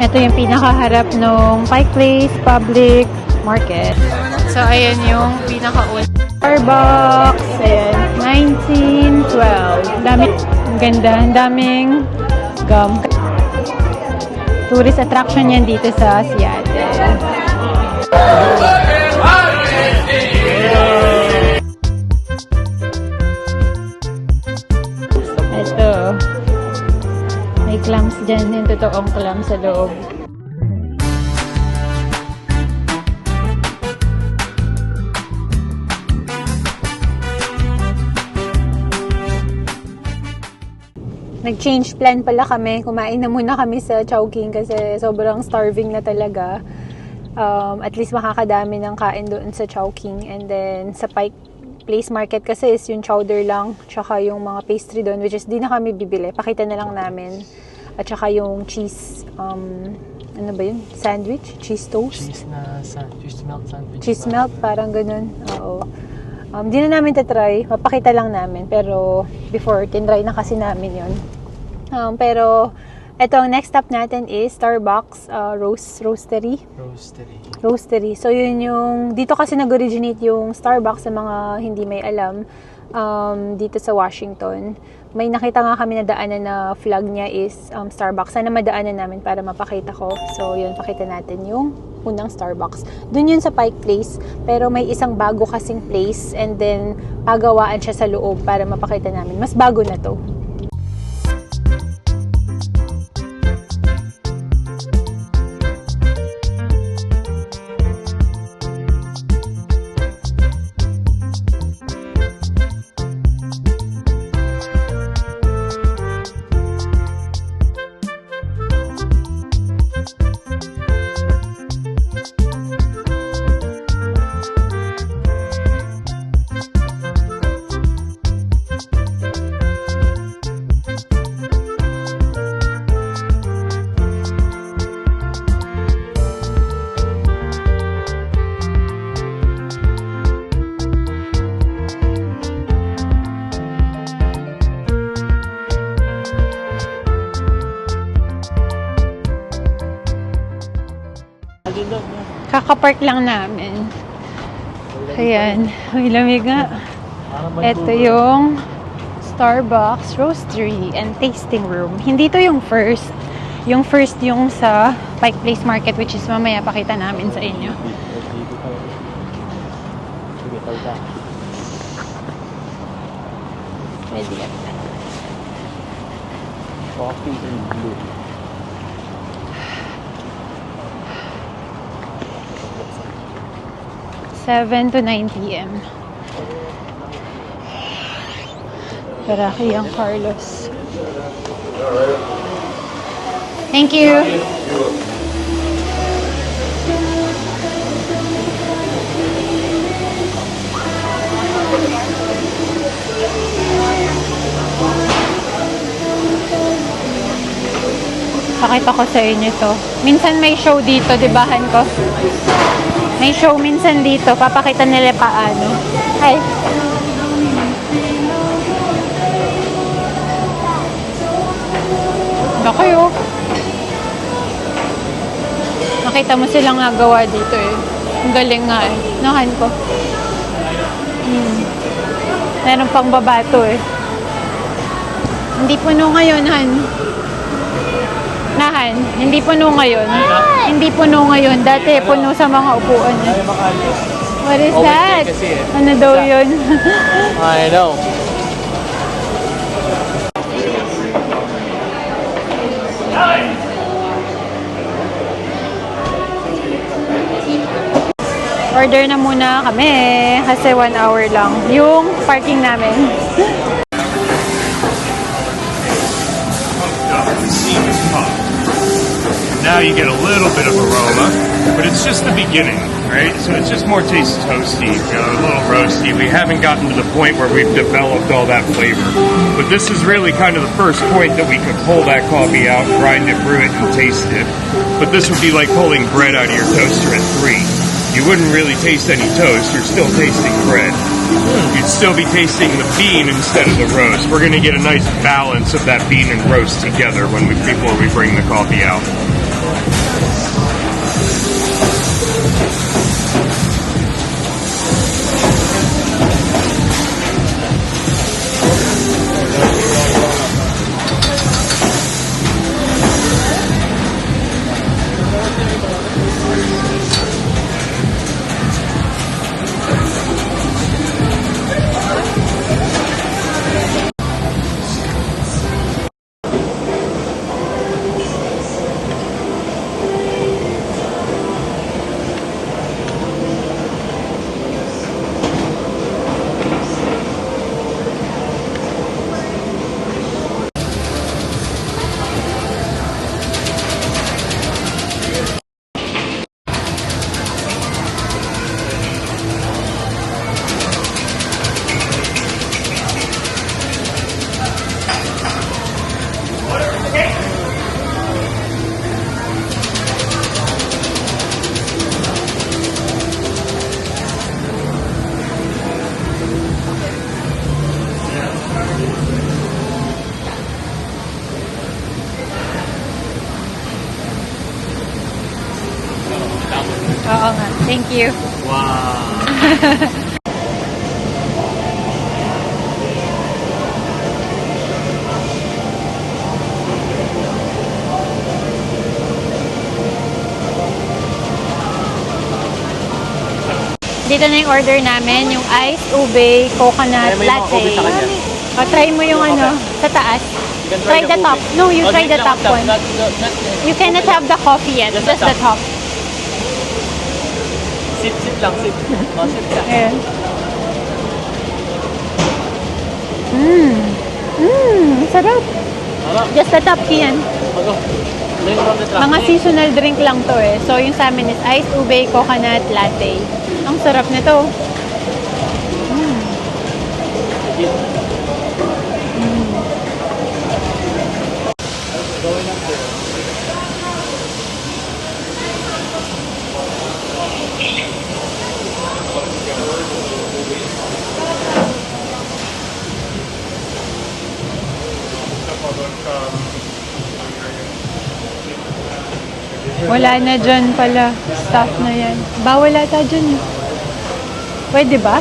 Ito yung pinakaharap ng Pike Place Public Market. So, ayan yung pinaka-un. Starbucks. Ayan. 1912. Dami. Ang ganda. Ang daming gum. Tourist attraction yan dito sa Seattle. Ito. May clams dyan. Yung totoong clams sa loob. Nag-change plan pala kami. Kumain na muna kami sa Chowking kasi sobrang starving na talaga. At least makakadami ng kain doon sa Chowking. And then sa Pike Place Market kasi is yung chowder lang tsaka yung mga pastry doon, which is di na kami bibili. Pakita na lang namin. At tsaka yung cheese, ano ba yun? Sandwich? Cheese toast? Cheese melt sandwich. Cheese melt, parang ganun. Oo. Di na namin tatry. Mapakita lang namin. Pero before, tinry na kasi namin yun. Pero ito, ang next stop natin is Starbucks Roastery. So, yun yung... Dito kasi nag-originate yung Starbucks sa mga hindi may alam. Dito sa Washington. May nakita nga kami na daanan na flag niya is Starbucks. Sana madaanan namin para mapakita ko. So, yun, pakita natin yung unang Starbucks. Doon yun sa Pike Place. Pero may isang bago kasing place. And then, pagawaan siya sa loob para mapakita namin. Mas bago na to. Kakapark lang namin. Ayan. May lamig nga. Ito yung Starbucks Roastery and Tasting Room. Hindi to yung first. Yung first yung sa Pike Place Market, which is mamaya pakita namin sa inyo. Pwede yan. Coffee and blue. 7 to 9 p.m. Karaki ang Carlos. Thank you. Pakita ko sa inyo to. Minsan may show dito, dibahan ko. May show minsan dito. Papakita nila paano. Hi. Baka yun. Makita mo silang nagawa dito eh. Ang galing nga eh. Nahan ko. Meron pang babato eh. Hindi puno ngayon, Han. Nahan, hindi puno ngayon. Hindi puno ngayon. Dati puno sa mga upuan niya. What is that? Ano daw yun? I know. Order na muna kami kasi 1 hour lang yung parking namin. Now you get a little bit of aroma, but it's just the beginning, right? So it's just more taste toasty, a little roasty. We haven't gotten to the point where we've developed all that flavor. But this is really kind of the first point that we could pull that coffee out, grind it, brew it, and taste it. But this would be like pulling bread out of your toaster at 3. You wouldn't really taste any toast, you're still tasting bread. You'd still be tasting the bean instead of the roast. We're going to get a nice balance of that bean and roast together before we bring the coffee out. Oo nga. Thank you. Wow. Dito na yung order namin, yung iced ube coconut Try mo yung mga latte. ube sa kanya. O, try mo yung ano, sa taas. You can Try the top. ube. No, you Oh, try drink the lang top ang one. Not You cannot have the coffee yet, Just just the the top. Sip, sip lang, sip. Oh, sip ka. Ayan. Sarap. Ano? Just the top, Kian. Ano? Drink from the truck. Mga seasonal drink lang to eh. So, yung sa amin is iced ube coconut latte. Ang sarap nito. Wala na dyan pala. Stuff na yan. Bawal ata dyan eh. Pwede ba?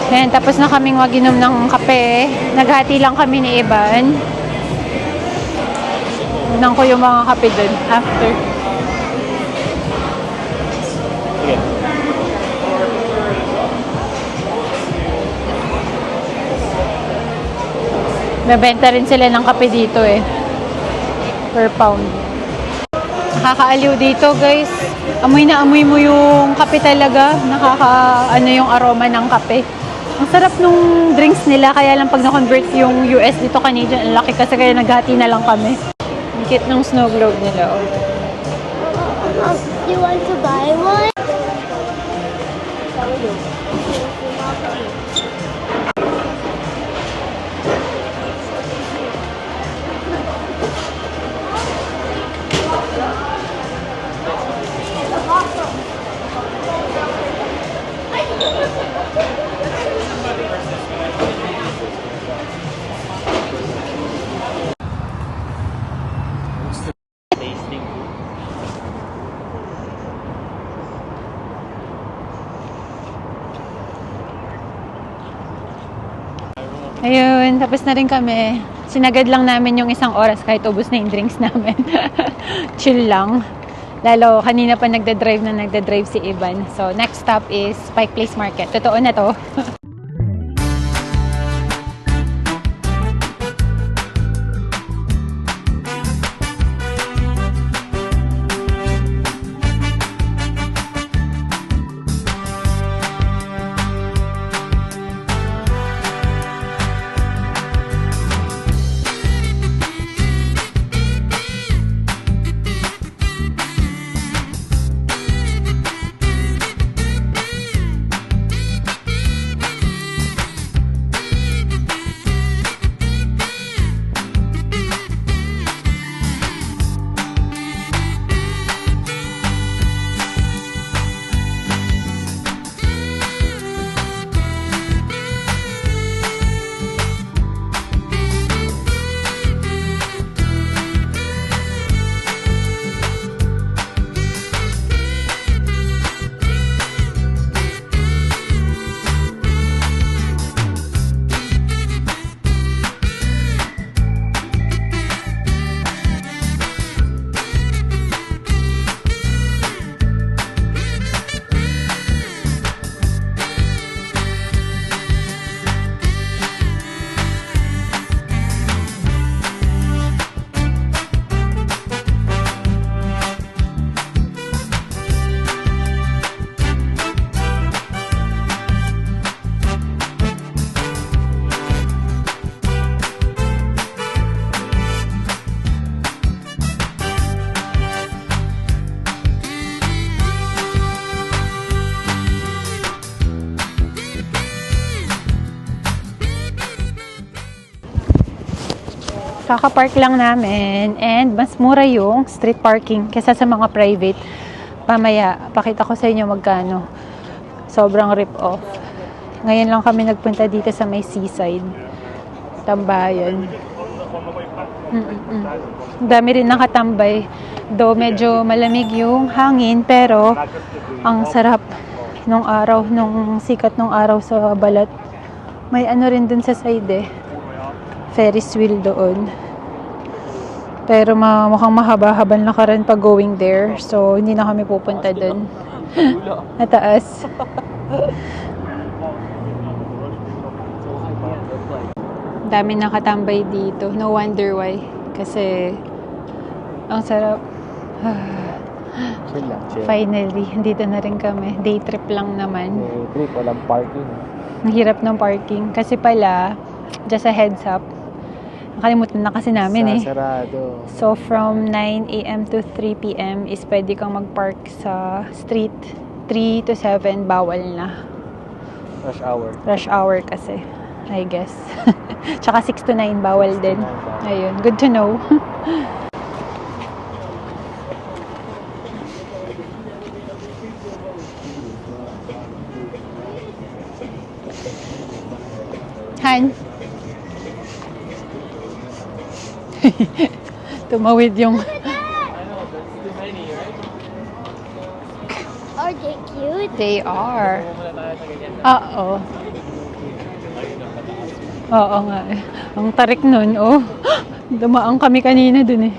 Ayan, tapos na kaming maginom ng kape. Naghati lang kami ni Evan. Tignan ko yung mga kape dun after. Sige. Bebenta rin sila ng kape dito eh. Per pound. Nakakaaliw dito guys. Amoy na amoy mo yung kape talaga. Ano yung aroma ng kape. Ang sarap nung drinks nila. Kaya lang pag na-convert yung US dito Canadian, ang laki kasi kaya naghati na lang kami. Ang cute ng snow globe nila. Oh. You want to buy one? Tasting. Ayun, tapos na rin kami. Sinagad lang namin yung isang oras kahit ubos na yung drinks namin. Chill lang. Lalo, kanina pa nagda-drive si Ivan. So, next stop is Pike Place Market. Totoo na to. Kaka-park lang namin and mas mura yung street parking kaysa sa mga private. Pamaya, pakita ko sa inyo magkano. Sobrang rip-off. Ngayon lang kami nagpunta dito sa may seaside. Tambayan. Ang dami rin nakatambay. Though medyo malamig yung hangin, pero ang sarap nung araw, nung sikat nung araw sa balat. May ano rin dun sa side eh. Ferris wheel doon. Pero mukhang mahaba-habang lakaran pag going there. So, hindi na kami pupunta doon. Nataas. Dami nakatambay dito. No wonder why. Kasi, ang sarap. Chill lang, chill. Finally, dito na rin kami. Day trip lang naman. Trip, walang parking. Ang hirap ng parking. Kasi pala, just a heads up, nakalimutan na kasi namin eh. Sarado. So, from 9 a.m. to 3 p.m. is pwede kang mag-park sa street. 3 to 7, bawal na. Rush hour. Rush hour kasi, I guess. Tsaka 6 to 9, bawal din. Ayun, good to know. Han? Tumawid yung... Are they cute? They are. Oo. Oo nga eh. Ang tarik nun, oh. Dumaan kami kanina dun eh.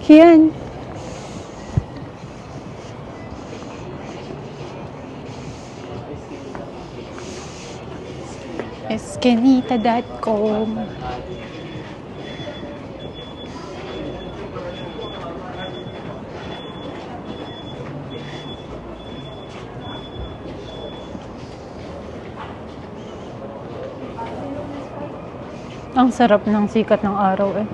Yan. Eskenita.com. Ang sarap ng sikat ng araw eh.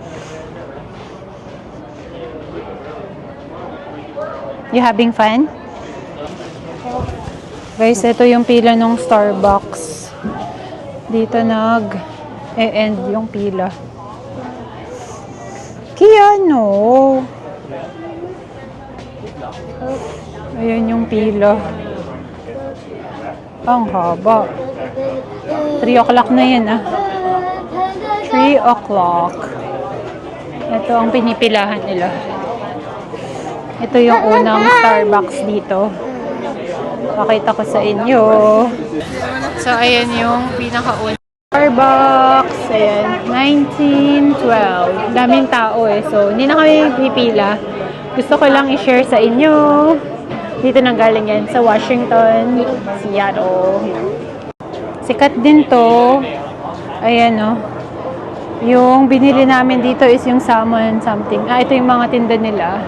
You having fun? Guys, ito yung pila ng Starbucks. Dito nag-e-end yung pila. Kiano! Ayan yung pila. Ang haba. 3 o'clock na yan ah. 3 o'clock. Ito ang pinipilahan nila. Ito yung unang Starbucks dito. Pakita ko sa inyo. So, ayan yung pinakaunang Starbucks. Ayan, 1912. Daming tao eh. So, hindi na kami pipila. Gusto ko lang i-share sa inyo. Dito nang galing yan sa Washington, Seattle. Sikat din to. Ayan o. Yung binili namin dito is yung salmon something. Ito yung mga tinda nila.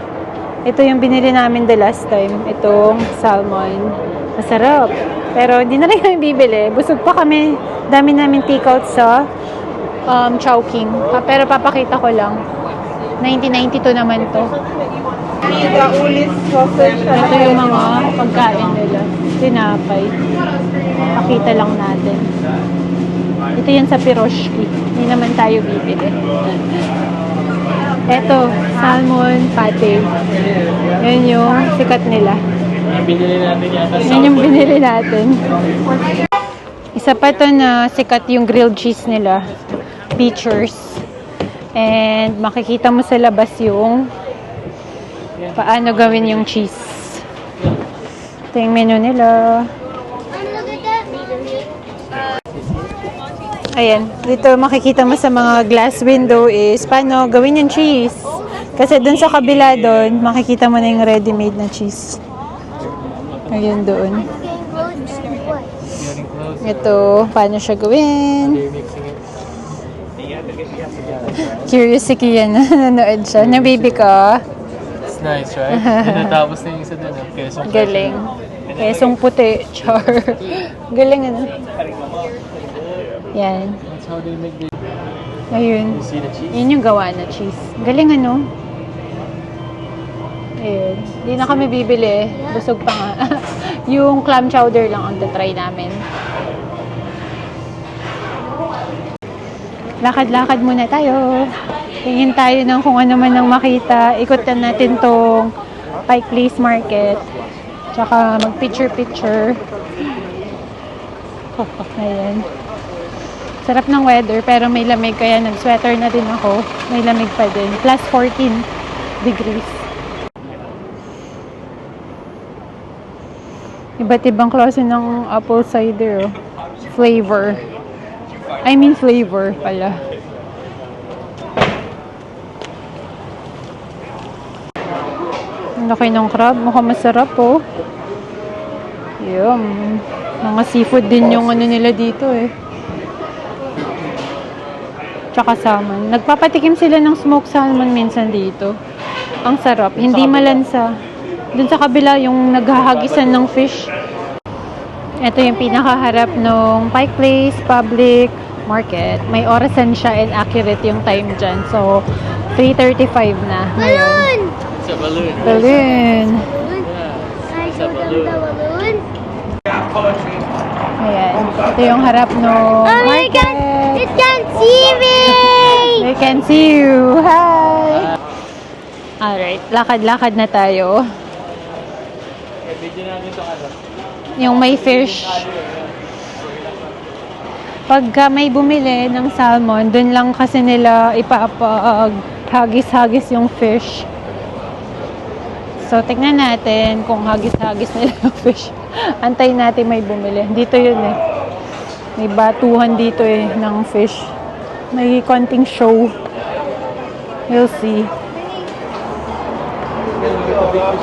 Ito yung binili namin the last time. Itong salmon. Masarap. Pero hindi na rin kami bibili. Busog pa kami. Dami namin take-out sa Chowking. Pero papakita ko lang. 1992 naman to. Ito yung mga pagkain nila. Tinapay. Pakita lang natin. Ito yan sa Piroshki. Hindi naman tayo bibili. Ito, salmon pate. Yan yung sikat nila. Binili natin yata. Yan yung binili natin. Isa pa to na sikat yung grilled cheese nila. Features. And makikita mo sa labas yung paano gawin yung cheese. Ito yung menu nila. Ayan, dito makikita mo sa mga glass window is paano gawin yung cheese. Kasi dun sa kabila dun, makikita mo na yung ready-made na cheese. Ayun doon. Ito, paano siya gawin. Curious si Kian na nanood siya. Nabibi ka. It's nice, right? Natapos na yung isa dun. Galing. Kesong puti. Char. Galing ano. Yan. That's how they make the... Ayun. You see the cheese? Yun yung gawa na cheese. Galing ano. Ayun. Hindi na kami bibili. Busog pa nga. Yung clam chowder lang ang try namin. Lakad-lakad muna tayo. Tingin tayo ng kung ano man ang makita. Ikutan natin tong Pike Place Market. Tsaka mag-picture-picture. Ayan. Sarap ng weather pero may lamig kaya nag-sweater na din ako. May lamig pa din. Plus 14 degrees. Iba't ibang klase ng apple cider. Oh. Flavor pala. Ang laki ng crab. Mukhang masarap oh. Yum. Mga seafood din yung ano nila dito eh. Tsaka salmon. Nagpapatikim sila ng smoked salmon minsan dito. Ang sarap. Hindi malansa. Dun sa kabila yung naghahagisan ng fish. Ito yung pinakaharap ng Pike Place Public Market. May orasan siya and accurate yung time dyan. So, 3:35 na ngayon. It's a balloon. Balloon. Yeah. Can I show them the balloon? Ayan. Ito yung harap ng Mommy, market. it can see me! They can see you. Hi! Alright. Lakad-lakad na tayo. Video namin ito ano. Yung may fish. Pagka may bumili ng salmon, dun lang kasi nila ipapag-hagis-hagis yung fish. So, tignan natin kung hagis-hagis nila yung fish. Antayin natin may bumili. Dito yun eh. May batuhan dito eh ng fish. May konting show. You'll see.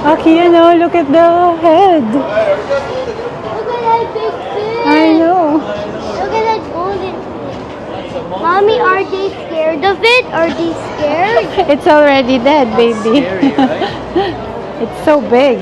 Aki, you know, look at the head. Look at that big fish! I know. Look at that golden fish. Mommy, are they scared of it? Are they scared? It's already dead, baby. Scary, right? It's so big.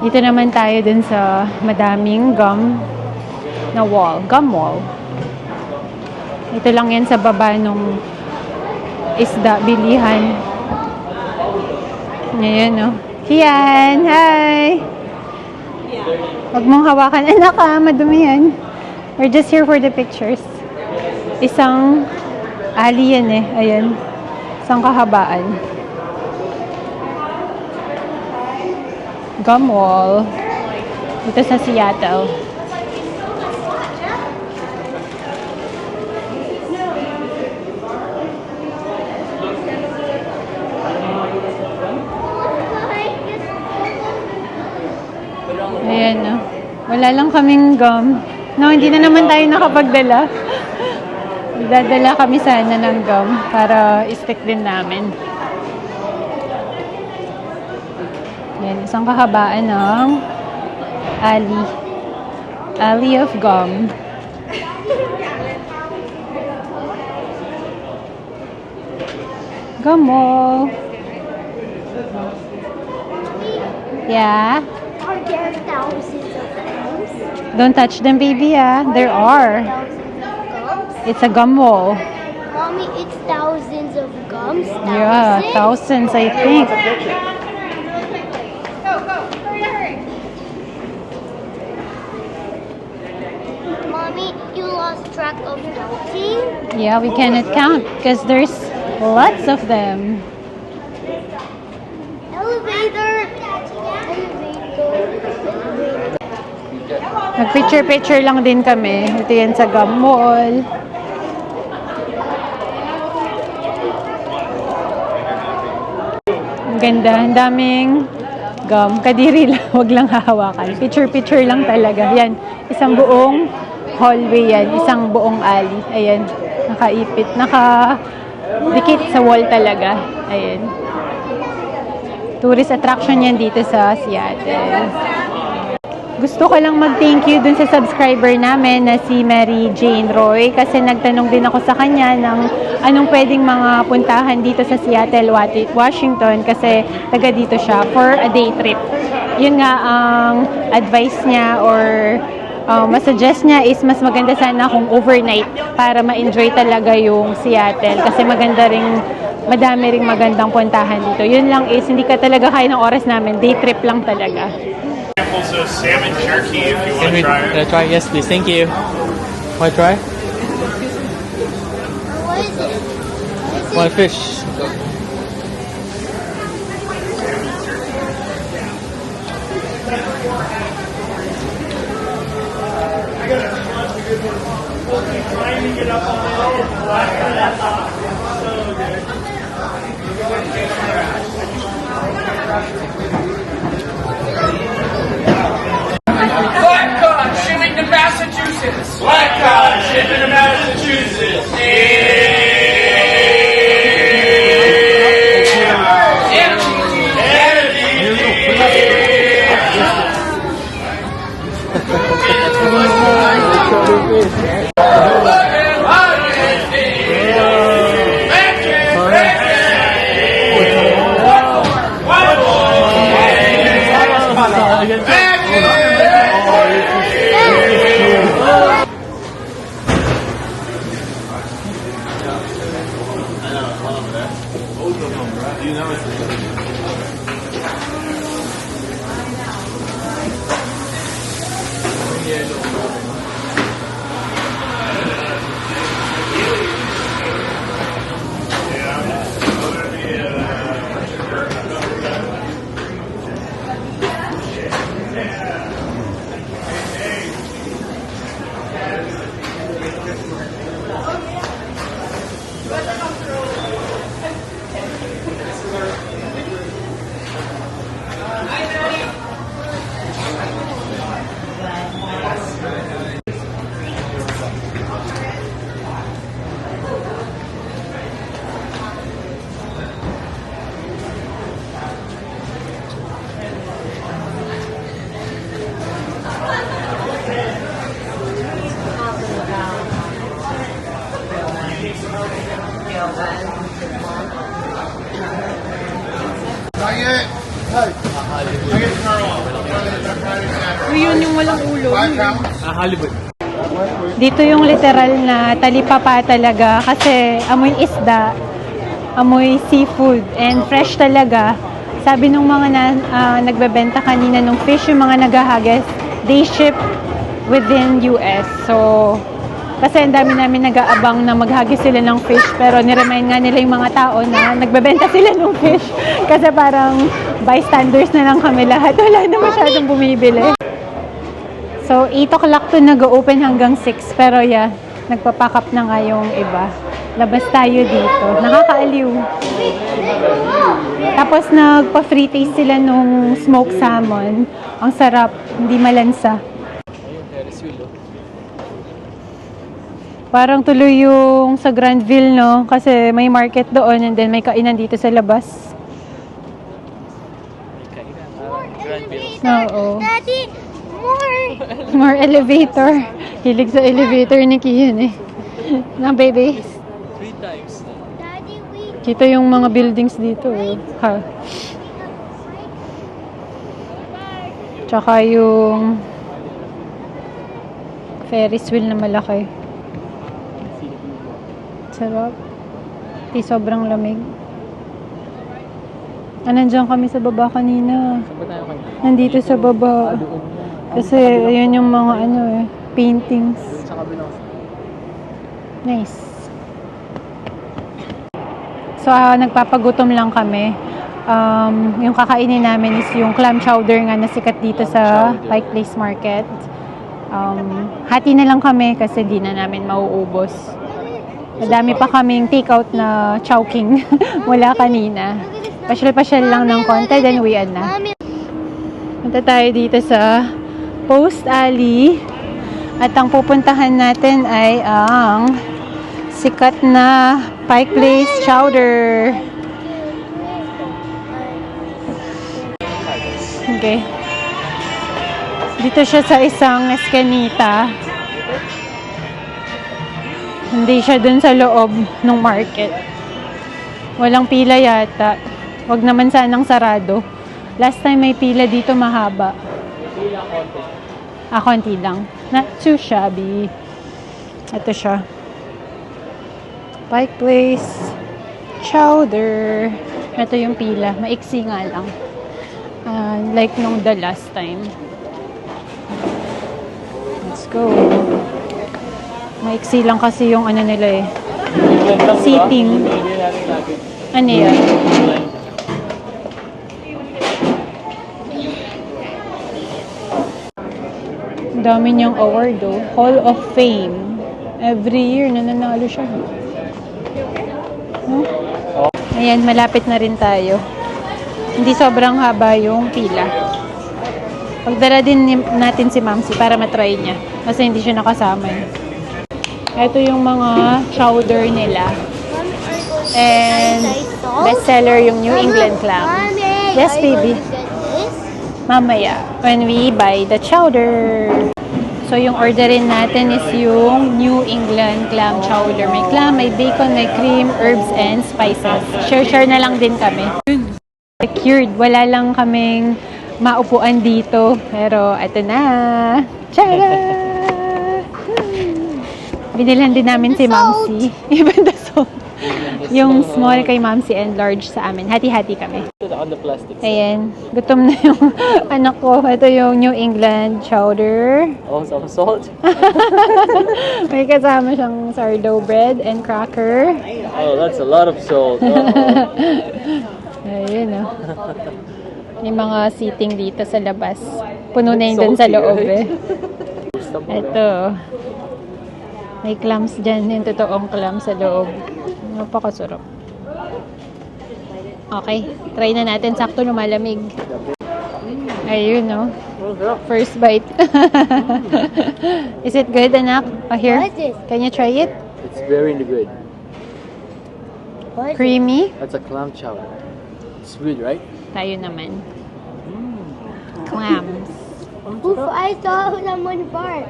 Dito naman tayo dun sa madaming gum na wall. Gum wall. Ito lang yan sa baba nung isda bilihan. Ayan, no? Kian! Hi! Huwag mong hawakan. Anak ka, madumi yan. We're just here for the pictures. Isang alley yan eh. Ayan. Isang kahabaan. Gum wall. Ito sa Seattle. Ayan, no? Wala lang kaming gum. No, hindi na naman tayo nakapagdala. Dadala kami sana ng gum para i-stick din namin. Ayan, isang kahabaan ng alley. Alley of gum. Gum wall. Yeah? Are there thousands of gums? Don't touch them, baby, ah. There are. Thousands of gums? It's a gum wall. Mommy, it's thousands of gums? Yeah, thousands, I think. Mommy, you lost track of counting? Yeah, we cannot count because there's lots of them. Elevator! Elevator. Elevator. Nag-picture-picture lang din kami. Ito yan sa Gum Mall. Ang ganda. Ang daming gum. Kadiri lang. Huwag lang hahawakan. Picture-picture lang talaga. Yan. Isang buong hallway yan. Isang buong alley. Ayan. Nakaipit. Nakadikit sa wall talaga. Ayan. Tourist attraction yan dito sa Seattle. Gusto ko lang mag-thank you dun sa subscriber namin na si Mary Jane Roy kasi nagtanong din ako sa kanya ng anong pwedeng mga puntahan dito sa Seattle, Washington kasi taga dito siya for a day trip. Yun nga ang advice niya or masuggest niya is mas maganda sana kung overnight para ma-enjoy talaga yung Seattle kasi madami ring magandang puntahan dito. Yun lang is hindi ka talaga kaya ng oras namin, day trip lang talaga. Examples of salmon jerky if you want Can to we try it. try? Yes, please. Thank you. Want to try? What is it? Want fish? Black cod shipping to Massachusetts. Black cod shipping to Massachusetts. Yun yung walang ulo. Hollywood. Dito yung literal na talipapa talaga kasi amoy isda, amoy seafood, and fresh talaga. Sabi nung mga nagbebenta kanina nung fish, yung mga naghahagas, they ship within US. So, kasi ang dami namin nag-aabang na maghagis sila ng fish, pero niremind nga nila yung mga tao na nagbebenta sila ng fish. Kasi parang bystanders na lang kami lahat. Wala na masyadong bumibili. So, 8 o'clock to nag-open hanggang 6. Pero yeah, nagpapack up na nga yung iba. Labas tayo dito. Nakakaaliw. Tapos nagpa-free taste sila nung smoked salmon. Ang sarap. Hindi malansa. Parang tuloy yung sa Grandville, no? Kasi may market doon and then may kainan dito sa labas. Oo. Daddy, more. More elevator. Hilig sa elevator ni Kian eh. Na baby. 3 times. Daddy, we Kita yung mga buildings dito eh. Ha. Tsaka yung Ferris wheel na malaki. Sarap. Di sobrang lamig. Nandiyan kami sa baba kanina. Saan ba tayo kanina? Nandito sa baba. Kasi ayun yung mga paintings. Sa kabilang. Nice. So, nagpapagutom lang kami. Yung kakainin namin is yung clam chowder nga na sikat dito sa Pike Place Market. Hati na lang kami kasi di na namin mauubos. Madami pa kaming take-out na Chowking mula kanina. Pasyal-pasyal lang ng konti, then uwian na. Mommy, Punta tayo dito sa Post Alley. At ang pupuntahan natin ay ang sikat na Pike Place Chowder. Okay. Dito siya sa isang eskanita. Hindi siya dun sa loob ng market. Walang pila yata. Wag naman sanang sarado. Last time may pila dito mahaba. Konti lang. Not too shabby. Ito siya. Pike Place Chowder. Ito yung pila. Maiksi nga lang. Like nung the last time. Let's go. Maiksi lang kasi yung ano nila eh. Seating. Ano yan? Ang dami niyang award oh. Hall of Fame. Every year nananalo siya. No? Ayan, malapit na rin tayo. Hindi sobrang haba yung pila. Pagdala din natin si Mamsi para matry niya. Kasi hindi siya nakasama eh. Ito yung mga chowder nila. And bestseller yung New England clam. Yes, baby. Mamaya, when we buy the chowder. So, yung orderin natin is yung New England clam chowder. May clam, may bacon, may cream, herbs, and spices. Share na lang din kami. Secured. Wala lang kaming maupuan dito. Pero, eto na. Tara! Binilhan din namin si Mamsi. Even the salt. Yung small kay Mamsi and large sa amin. Hati-hati kami. On the plastic. Ayan. Gutom na yung anak ko. Ito yung New England chowder. Oh, some salt. May kasama siyang sourdough bread and cracker. Oh, that's a lot of salt. Oh. Ayun oh. Yung mga seating dito sa labas. Puno na yun dun sa loob eh. Ito. May clams dyan. Yung totoong clams sa loob. Napakasarap. Okay. Try na natin. Sakto lumalamig. Ayun, no? First bite. Is it good, anak? Here? What is this? Can you try it? It's very good. What is Creamy? That's a clam chowder. It's good, right? Tayo naman. Clams. Oof, I saw someone fart.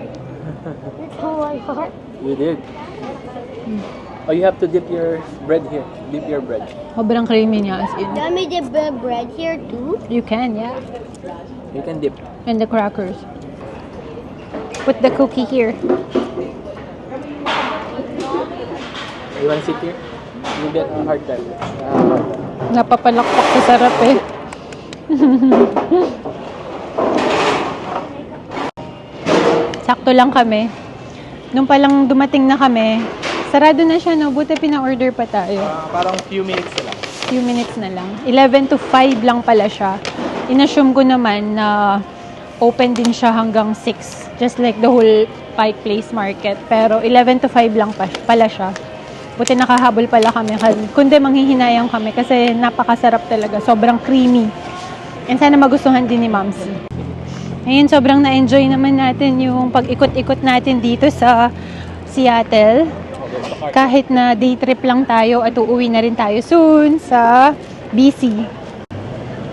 It's someone fart. You did. Oh, you have to dip your bread here. Dip your bread. Sobrang creamy niya as in. Let me dip the bread here too. You can, yeah. You can dip. And the crackers. Put the cookie here. You want to sit here? You get a hard time. Napapalakpak sa sarap eh. Sakto lang kami. Nung palang dumating na kami, sarado na siya, no? Buti pina-order pa tayo. Parang few minutes na lang. Few minutes na lang. 11 to 5 lang pala siya. Inassume ko naman na open din siya hanggang 6. Just like the whole Pike Place Market. Pero 11 to 5 lang pala siya. Buti nakahabol pala kami. Kundi manghihinayang kami kasi napakasarap talaga. Sobrang creamy. And sana magustuhan din ni Mamsi. Ngayon, sobrang na-enjoy naman natin yung pag-ikot-ikot natin dito sa Seattle. Kahit na day trip lang tayo at uuwi na rin tayo soon sa BC.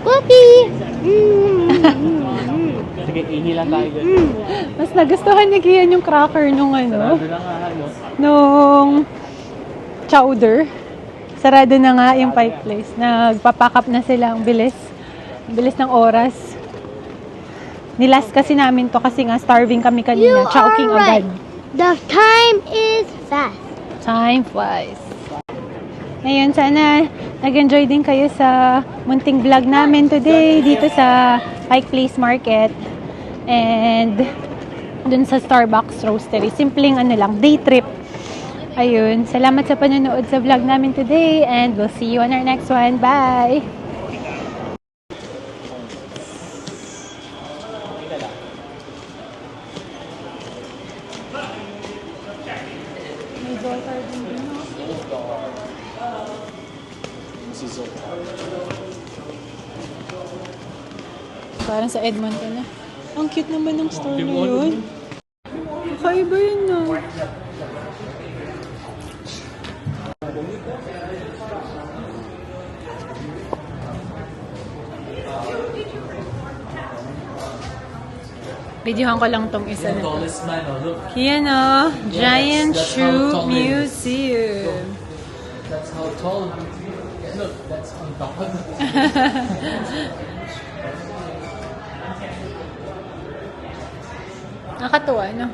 Cookie! Sige, ihi lang tayo. Mas nagustuhan ni Kian yung cracker nung ano, nung chowder. Sarado na nga yung Pike Place. Nagpapack up na sila. Ang bilis. Ang bilis ng oras. Nilas kasi namin to kasi nga starving kami kanina. Chowking agad. The time is fast. Time flies. Ngayon, sana nag-enjoy din kayo sa munting vlog namin today dito sa Pike Place Market and dun sa Starbucks Roastery. Simpleng ano lang, day trip. Ayun, salamat sa panonood sa vlog namin today and we'll see you on our next one. Bye! Zoltar din dun. Parang sa Edmonton na. Ang cute naman ng store na yun. Kakaiba yun, no? Videohan ko lang tong isa na to. Yan o, Giant Shoe Museum. That's how tall. Look, that's on top of it. Nakatuwa, no?